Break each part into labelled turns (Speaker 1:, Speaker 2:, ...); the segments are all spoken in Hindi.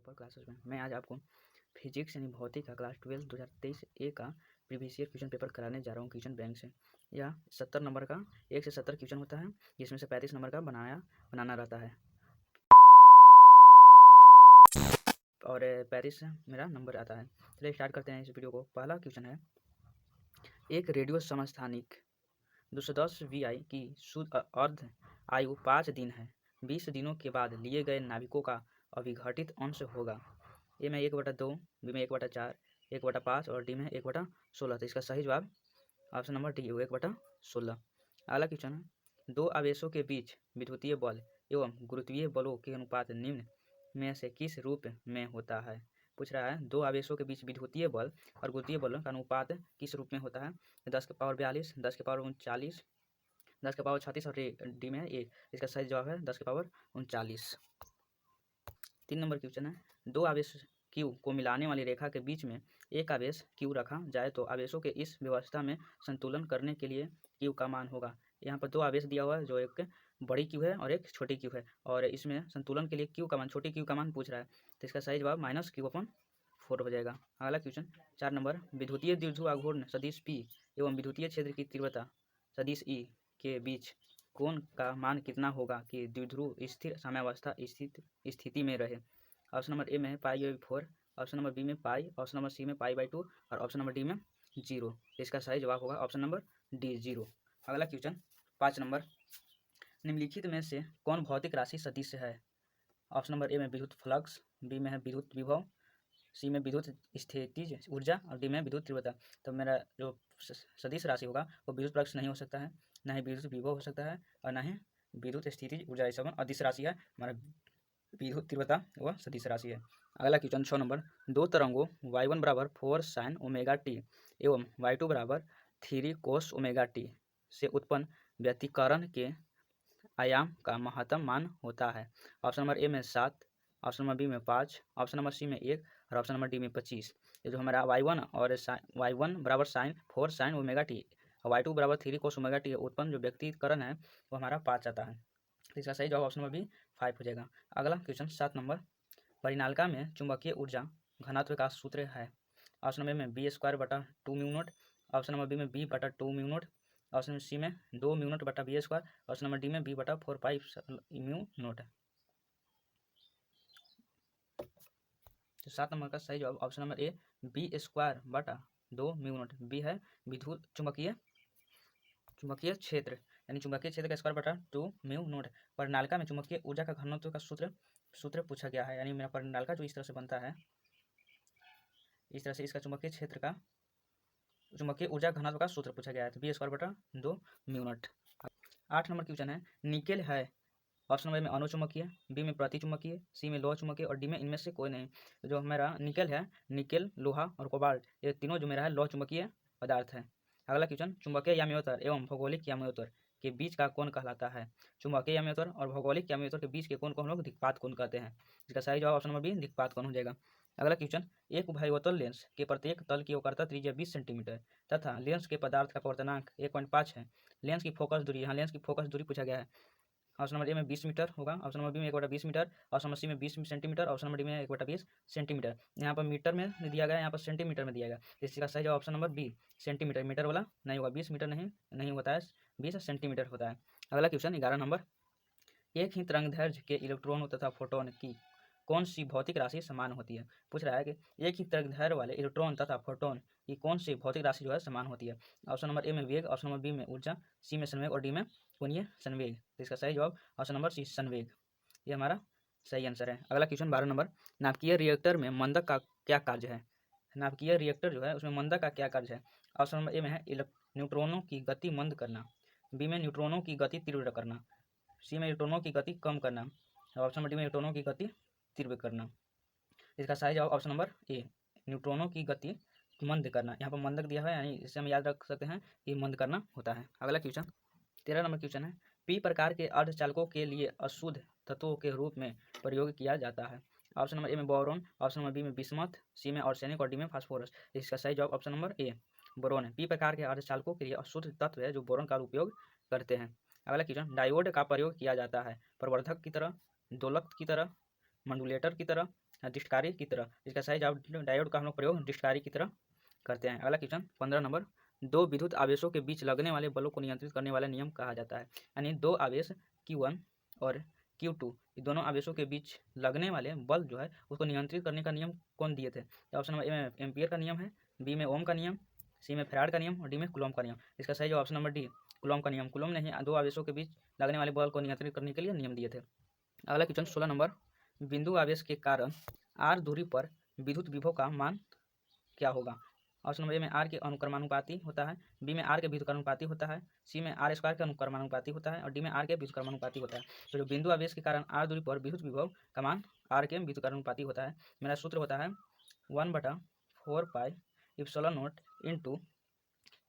Speaker 1: टॉपर क्लासेस में मैं आज आपको फिजिक्स यानी भौतिक का क्लास 12 2023 ए का प्रीवियस ईयर क्वेश्चन पेपर कराने जा रहा हूँ क्वेश्चन बैंक से। यह 70 नंबर का 1 से 70 क्वेश्चन होता है, जिसमें से 35 नंबर का बनाना रहता है और 35 मेरा नंबर आता है। चलिए स्टार्ट करते हैं इस वीडियो को। पहला क्वेश्चन है, एक रेडियो समस्थानिक 210 VI की शुद्ध अर्ध आयु 5 दिन है। 20 दिनों के बाद लिए गए नाविकों का अविघटित अंश होगा। ए में 1/2, बी में 1/4, 1/5 और डी में 1/16। तो इसका सही जवाब ऑप्शन नंबर डी 1/16। अगला क्वेश्चन है, दो आवेशों के बीच विद्युतीय बल एवं गुरुत्वीय बलों के अनुपात निम्न में से किस रूप में होता है। पूछ रहा है, दो आवेशों के बीच विद्युतीय बल और गुरुत्वीय बलों का अनुपात किस रूप में होता है। 10⁻42, 10⁻39, 10⁻36 और डी में 1। इसका सही जवाब है 10⁻39। 3 नंबर क्वेश्चन है, दो आवेश Q को मिलाने वाली रेखा के बीच में एक आवेश Q रखा जाए तो आवेशों के इस व्यवस्था में संतुलन करने के लिए Q का मान होगा। यहाँ पर दो आवेश दिया हुआ है, जो एक बड़ी Q है और एक छोटी Q है, और इसमें संतुलन के लिए Q का मान, छोटी Q का मान पूछ रहा है, तो इसका सही जवाब -Q/4 हो जाएगा। अगला क्वेश्चन 4 नंबर, विद्युतीय द्विध्रुव आघूर्ण सदिश P एवं विद्युतीय क्षेत्र की तीव्रता सदिश E के बीच कोण का मान कितना होगा कि द्विध्रुव स्थिर साम्यावस्था स्थिति में रहे। ऑप्शन नंबर ए में है π/4, ऑप्शन नंबर बी में पाई, ऑप्शन नंबर सी में π/2 और ऑप्शन नंबर डी में 0। इसका सही जवाब होगा ऑप्शन नंबर डी 0। अगला क्वेश्चन 5 नंबर, निम्नलिखित में से कौन भौतिक राशि सदिश है। ऑप्शन नंबर ए में विद्युत फ्लक्स, बी में है विद्युत विभव, सी में विद्युत स्थितिज ऊर्जा और डी में विद्युत तीव्रता। तो मेरा जो सदिश राशि होगा वो विद्युत फ्लक्स नहीं हो सकता है, ना ही विद्युत विभव हो सकता है और ना ही विद्युत स्थितिज ऊर्जा। इस समय अदिश राशि है, हमारा विद्युत तीव्रता वह सदिश राशि है। अगला क्वेश्चन 6 नंबर, दो तरंगों y1 = 4 sin ωt एवं y2 = 3 cos ωt से उत्पन्न व्यतिकरण के आयाम का महत्तम मान होता है। ऑप्शन नंबर ए में 7, ऑप्शन नंबर बी में 5, ऑप्शन नंबर सी में 1 और ऑप्शन नंबर डी में 25। ये जो हमारा y1 = 4 sin ωt और y2 = 3 cos ωt उत्पन्न जो व्यतिकरण है वो हमारा 5 आता है। इसका सही जवाब ऑप्शन नंबर बी 5 हो जाएगा। अगला क्वेश्चन 7 नंबर, परिनालिका में चुंबकीय ऊर्जा घनत्व का सूत्र है। ऑप्शन नंबर में b²/2μ0, ऑप्शन नंबर बी में b/2μ0, ऑप्शन नंबर सी में 2μ0/b², ऑप्शन नंबर डी में b/4πμ0। तो 7 नंबर का सही जवाब option number A b²/2μ0। B है विद्युत चुंबकीय क्षेत्र, यानी चुंबकीय क्षेत्र का ²/2μ0। परिनालिका में चुंबकीय ऊर्जा का घनत्व का सूत्र पूछा गया है, यानी मेरा परिनालिका जो इस तरह से बनता है, इस तरह से इसका चुंबकीय क्षेत्र का चुंबकीय ऊर्जा घनत्व का सूत्र पूछा गया है, तो b²/2μ0। 8 नंबर क्वेश्चन है, निकेल है ऑप्शन नंबर में अनुचुंबकीय, बी में प्रतिचुंबकीय, सी में लोह चुंबकीय और डी में इनमें से कोई नहीं। तो जो मेरा निकेल है, निकेल, लोहा और कोबाल्ट, ये तीनों जो मेरा है लोह चुंबकीय पदार्थ है। अगला क्वेश्चन, चुंबकीय याम्योत्तर एवं भौगोलिक याम्योत्तर के बीच का कोण कहलाता है। चुंबकीय याम्योत्तर और भौगोलिक याम्योत्तर के बीच के कोण को हम लोग दिक्पात कोण कहते हैं। इसका सही जवाब ऑप्शन नंबर बी दिक्पात कोण हो जाएगा। अगला क्वेश्चन, एक उभयोतल लेंस के प्रत्येक तल की वक्रता त्रिज्या 20 सेंटीमीटर तथा लेंस के पदार्थ का अपवर्तनांक 1.5 है। लेंस की फोकस दूरी, यहाँ लेंस की फोकस दूरी पूछा गया है। ऑप्शन नंबर ए में 20 मीटर होगा, ऑप्शन नंबर बी में 1/20 मीटर, ऑप्शन नंबर सी में 20 सेंटीमीटर, ऑप्शन नंबर डी में 1/20 सेंटीमीटर। यहाँ पर मीटर में दिया गया है, यहाँ पर सेंटीमीटर में दिया गया, इसका सही जवाब option number B centimetre. Metre वाला नहीं होगा, 20 मीटर नहीं होता है, 20 सेंटीमीटर होता है। अगला क्वेश्चन 11 नंबर, एक ही तरंगदैर्घ्य के इलेक्ट्रॉन तथा फोटोन की कौन सी भौतिक राशि समान होती है। पूछ रहा है कि एक ही तरंगदैर्घ्य वाले इलेक्ट्रॉन तथा फोटोन की कौन सी भौतिक राशि जो है समान होती है। ऑप्शन नंबर ए में वेग, ऑप्शन नंबर बी में ऊर्जा, सी में संवेग और डी में कोणीय संवेग। तो इसका सही जवाब ऑप्शन नंबर सी संवेग, ये हमारा सही आंसर है। अगला क्वेश्चन 12 नंबर, नाभिकीय रिएक्टर में मंदक का क्या कार्य है। नाभिकीय रिएक्टर जो है उसमें मंदक का क्या कार्य है। ऑप्शन नंबर ए में है न्यूट्रॉनों की गति मंद करना, बी में न्यूट्रॉनों की गति तीव्र करना, सी में न्यूट्रॉनों की गति कम करना और ऑप्शन नंबर डी में न्यूट्रॉनों की गति तीव्र करना। इसका सही जवाब ऑप्शन नंबर ए न्यूट्रॉनों की गति मंद करना। यहाँ पर मंदक दिया हुआ है, यानी इसे हम याद रख सकते हैं कि मंद करना होता है। अगला क्वेश्चन 13 नंबर क्वेश्चन है, पी प्रकार के अर्धचालकों के लिए अशुद्ध तत्वों के रूप में प्रयोग किया जाता है। ऑप्शन नंबर ए में बोरोन, ऑप्शन नंबर बी में बिस्मथ, सी में आर्सेनिक और डी में फास्फोरस। इसका सही जवाब ऑप्शन नंबर ए बोरोन है। पी प्रकार के अर्धचालकों के लिए अशुद्ध तत्व है जो बोरोन का उपयोग करते हैं। अगला क्वेश्चन, डायोड का प्रयोग किया जाता है प्रवर्धक की तरह, दोलक की तरह, मंडुलेटर की तरह, डिस्टकारी की तरह। इसका सही जवाब डायोड का हम लोग प्रयोग डिस्टकारी की तरह करते हैं। अगला क्वेश्चन 15 नंबर, दो विद्युत आवेशों के बीच लगने वाले बलों को नियंत्रित करने वाला नियम कहा जाता है। यानी दो आवेश Q1 और Q2, ये दोनों आवेशों के बीच लगने वाले बल जो है उसको नियंत्रित करने का नियम कौन दिए थे? तो ऑप्शन नंबर ए में एम्पियर का नियम है, बी में ओम का नियम, सी में फैराड का नियम और डी में कूलॉम का नियम। इसका सही जवाब ऑप्शन नंबर डी, कूलॉम का नियम। कूलॉम ने ही दो आवेशों के बीच लगने वाले बल को नियंत्रित करने के लिए नियम दिए थे। अगला क्वेश्चन 16 नंबर, बिंदु आवेश के कारण r दूरी पर विद्युत विभव का मान क्या होगा? ऑप्शन नंबर ए में r के अनुक्रमानुपाती होता है, बी में r के व्युत्क्रमानुपाती होता है, सी में r स्क्वायर के अनुक्रमानुपाती होता है और डी में r के व्युत्क्रमानुपाती होता है। तो जो बिंदु आवेश के कारण r दूरी पर विद्युत विभव का मान r के व्युत्क्रमानुपाती होता है। मेरा सूत्र होता है 1/4 pi epsilon not into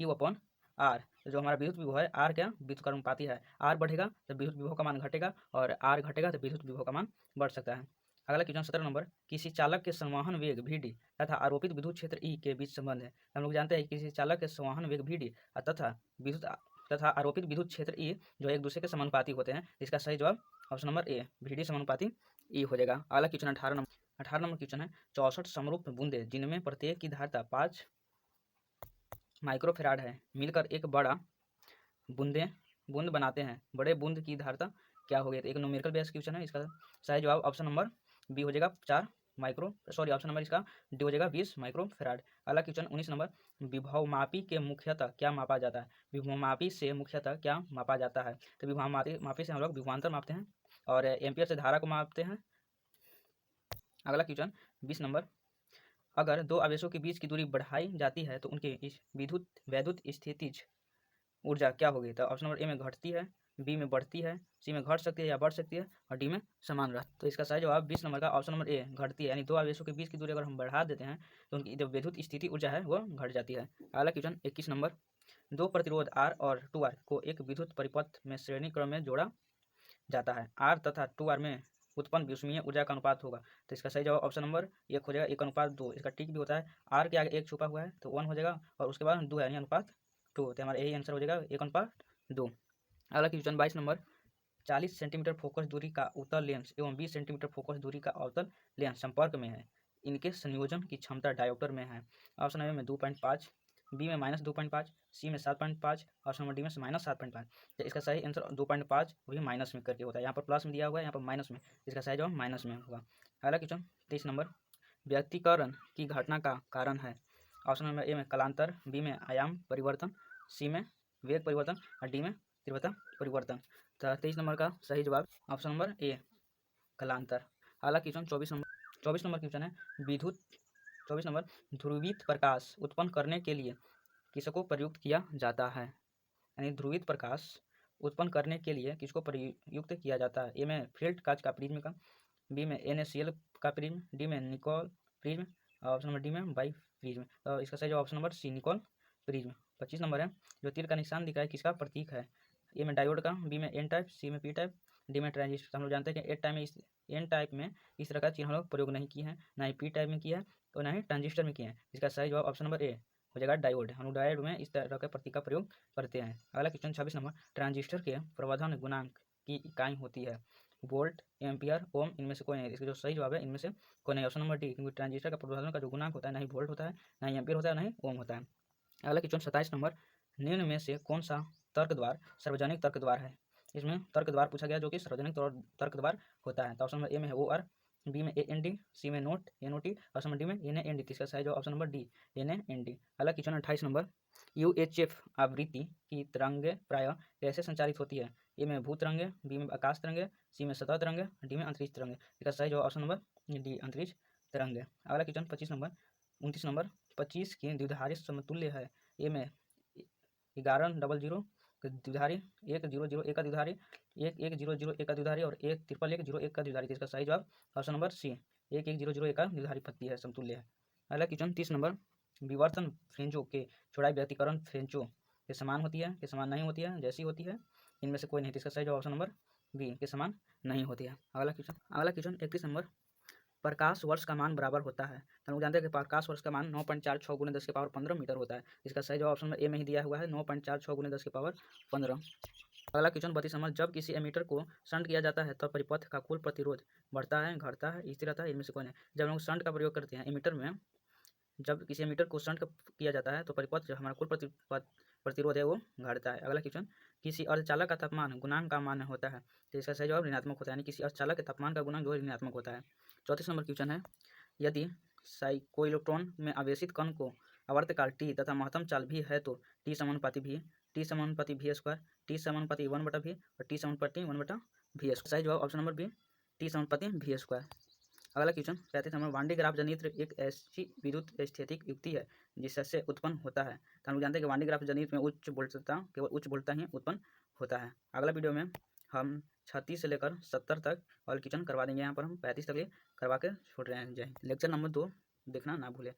Speaker 1: Q upon r। जो हमारा विद्युत विभव है r क्या व्युत्क्रमानुपाती है, r बढ़ेगा तो विद्युत विभव का मान घटेगा और r घटेगा तो विद्युत विभव का मान बढ़ सकता है। अगला क्वेश्चन 17 नंबर, किसी चालक के संवहन वेग Vd तथा आरोपित विद्युत क्षेत्र E के बीच संबंध है। हम लोग जानते हैं किसी चालक के संवहन वेग Vd तथा आरोपित विद्युत क्षेत्र E जो एक दूसरे के समानुपाती होते हैं। इसका सही जवाब ऑप्शन नंबर ए, Vd समानुपाती E हो जाएगा। अगला क्वेश्चन 18 नंबर क्वेश्चन है, 64 समरूप बूंदे जिनमें प्रत्येक की धारिता 5 माइक्रोफेराड है मिलकर एक बड़ा बूंद बनाते हैं। बड़े बूंद की धारिता क्या होगी? तो एक न्यूमेरिकल बेस क्वेश्चन है। इसका सही जवाब ऑप्शन नंबर बी हो जाएगा ऑप्शन नंबर इसका डी हो जाएगा 20 माइक्रोफेराड। अगला क्वेश्चन 19 नंबर, विभवमापी के मुख्यतः क्या मापा जाता है? विभवमापी से मुख्यतः क्या मापा जाता है? तो विभवमापी से हम लोग विभवांतर मापते हैं और एम्पियर से धारा को मापते हैं। अगला क्वेश्चन 20 नंबर, अगर दो आवेशों के बीच की दूरी बढ़ाई जाती है तो उनके वैद्युत स्थितिज ऊर्जा क्या होगी? तो ऑप्शन नंबर ए में घटती है, बी में बढ़ती है, सी में घट सकती है या बढ़ सकती है और डी में समान रहती है। तो इसका सही जवाब 20 नंबर का ऑप्शन नंबर ए घटती है। यानी दो आवेशों के बीच की दूरी अगर हम बढ़ा देते हैं तो उनकी जो विद्युत स्थिति ऊर्जा है वो घट जाती है। अगला क्वेश्चन 21 नंबर, दो प्रतिरोध R और 2R को एक विद्युत परिपथ में श्रेणी क्रम में जोड़ा जाता है। R तथा 2R में उत्पन्न विषमीय ऊर्जा का अनुपात होगा। तो इसका सही जवाब ऑप्शन नंबर 1 हो जाएगा, 1:2। इसका टिक भी होता है, R के आगे 1 छुपा हुआ है तो 1 हो जाएगा और उसके बाद 2 है यानी अनुपात 2, तो हमारा यही आंसर हो जाएगा 1:2। अगला क्वेश्चन 22 नंबर, 40 सेंटीमीटर फोकस दूरी का उत्तल लेंस एवं 20 सेंटीमीटर फोकस दूरी का अवतल लेंस संपर्क में है, इनके संयोजन की क्षमता डायोप्टर में है। ऑप्शन ए में 2.5, बी में -2.5, सी में 7.5, ऑप्शन नंबर डी में -7.5। तो इसका सही आंसर 2.5 भी माइनस में करके होता है। यहाँ पर प्लस में दिया हुआ है, यहाँ पर माइनस में, इसका सही जवाब माइनस में होगा। अगला क्वेश्चन 23 नंबर, व्यक्तिकरण की घटना का कारण है। ऑप्शन नंबर ए में कालांतर, बी में आयाम परिवर्तन, सी में वेग परिवर्तन और डी में तीव्रता परिवर्तन। तो 23 नंबर का सही जवाब ऑप्शन नंबर ए कालांतर। अगला क्वेश्चन 24 नंबर क्वेश्चन है, 24 नंबर, ध्रुवित प्रकाश उत्पन्न करने के लिए किसको प्रयुक्त किया जाता है? यानी ध्रुवित प्रकाश उत्पन्न करने के लिए किसको प्रयुक्त किया जाता है? ए में फील्ड कांच का प्रिज्म का, बी में NaCl का प्रिज्म, डी में निकोल प्रिज्म और ऑप्शन नंबर डी में बाई प्रिज्म। तो इसका सही जवाब option number C Nicol prism. 25 नंबर है, जो तीर का निशान दिखा है किसका प्रतीक है? ए में डायोड का, बी में N टाइप, सी में P टाइप, डी में ट्रांजिस्टर। हम लोग जानते हैं कि N टाइप में इस तरह का चिन्ह हम लोग प्रयोग नहीं किए हैं, ना ही P टाइप में किया है और ना ही ट्रांजिस्टर में किए हैं। इसका सही जवाब ऑप्शन नंबर ए हो जाएगा डायोड। हम लोग डायोड में इस तरह के प्रतीक का प्रयोग करते हैं। अगला क्वेश्चन 26 नंबर, ट्रांजिस्टर के प्रवर्धन गुणांक की इकाई होती है वोल्ट, एम्पियर, ओम, इनमें से कोई नहीं। इसका जो सही जवाब है इनमें से कोई नहीं, ऑप्शन नंबर डी, क्योंकि ट्रांजिस्टर का प्रवर्धन का जो गुणांक होता है ना ही वोल्ट होता है, ना ही एम्पियर होता है, ना ही ओम होता है। अगला क्वेश्चन 27 नंबर, निम्न में से कौन सा तर्क द्वार सार्वजनिक तर्क द्वार है? इसमें तर्क द्वार पूछा गया जो कि सार्वजनिक तर्क द्वार होता है। तो ऑप्शन नंबर ए में है OR, बी में AND, सी में NOT, ऑप्शन नंबर डी में NAND। इसका सही जवाब ऑप्शन नंबर डी NAND। अगला क्वेश्चन 28 नंबर, UHF आवृत्ति की तरंगें प्रायः कैसे संचारित होती है? ए में भू तरंगे, बी में आकाश तरंगे, सी में सतह तरंगे, डी में अंतरिक्ष तरंगे। इसका सही जवाब ऑप्शन नंबर डी अंतरिक्ष तरंगे। अगला क्वेश्चन 29 नंबर, 25 की द्विधारी समतुल्य है। ए में 1100 द्विधारी, 100 का द्विधारी, 1100 का द्विधारी और 111101 का द्विधारी। इसका सही जवाब ऑप्शन नंबर सी 11001 का द्विधारी पत्ती है, समतुल्य है। अगला क्वेश्चन 30 नंबर, विवर्तन फ्रेंचों के चौड़ाई व्यतिकरण फ्रेंचों के समान होती है, के समान नहीं होती है, जैसी होती है, इनमें से कोई नहीं। इसका सही जवाब ऑप्शन नंबर बी के समान नहीं होती है। अगला क्वेश्चन 31 नंबर, प्रकाश वर्ष का मान बराबर होता है। हम लोग जानते हैं कि प्रकाश वर्ष का मान 9.46 × 10⁻15 मीटर होता है। इसका सही जवाब ऑप्शन नंबर ए में ही दिया हुआ है, 9.46 × 10⁻15। अगला क्वेश्चन 32 नंबर, जब किसी एमीटर को शंट किया जाता है तब परिपथ का कुल प्रतिरोध बढ़ता है, घटता है, स्थिर रहता है, इनमें से कौन है? जब हम लोग शंट का प्रयोग करते हैं एमीटर में, जब किसी एमीटर को शंट किया जाता है तो परिपथ जो हमारा कुल प्रतिरोध है वो घटता है। अगला क्वेश्चन, किसी अर्धचालक का तापमान गुणांक का मान होता है, तो इसका सही जवाब ऋणात्मक होता है, यानी किसी अर्धचालक के तापमान का गुणांक जो है ऋणात्मक होता है। 34 नंबर क्वेश्चन है, यदि साइक्लोइलेक्ट्रॉन में आवेशित कण को आवर्तकाल टी तथा महत्तम चाल भी है तो टी समानुपाती भी, टी समानुपाती भी स्क्वायर, टी समानुपाती 1/v और टी समानुपाती 1/v स्क्वायर। सही जवाब ऑप्शन नंबर बी, टी समानुपाती v स्क्वायर। अगला question 35 number, Van de Graaff जनित्र एक ऐसी विद्युत स्थैतिक युक्ति है जिससे उत्पन्न होता है। तो हम लोग जानते हैं कि वान डे ग्राफ जनित्र में उच्च वोल्टता, केवल उच्च वोल्टता ही उत्पन्न होता है। अगला वीडियो में हम 36 से लेकर 70 तक और क्वेश्चन करवा देंगे। यहाँ पर हम 35 तक करवा के छोड़ रहे हैं। जय हिंद। लेक्चर नंबर 2 देखना ना भूलें।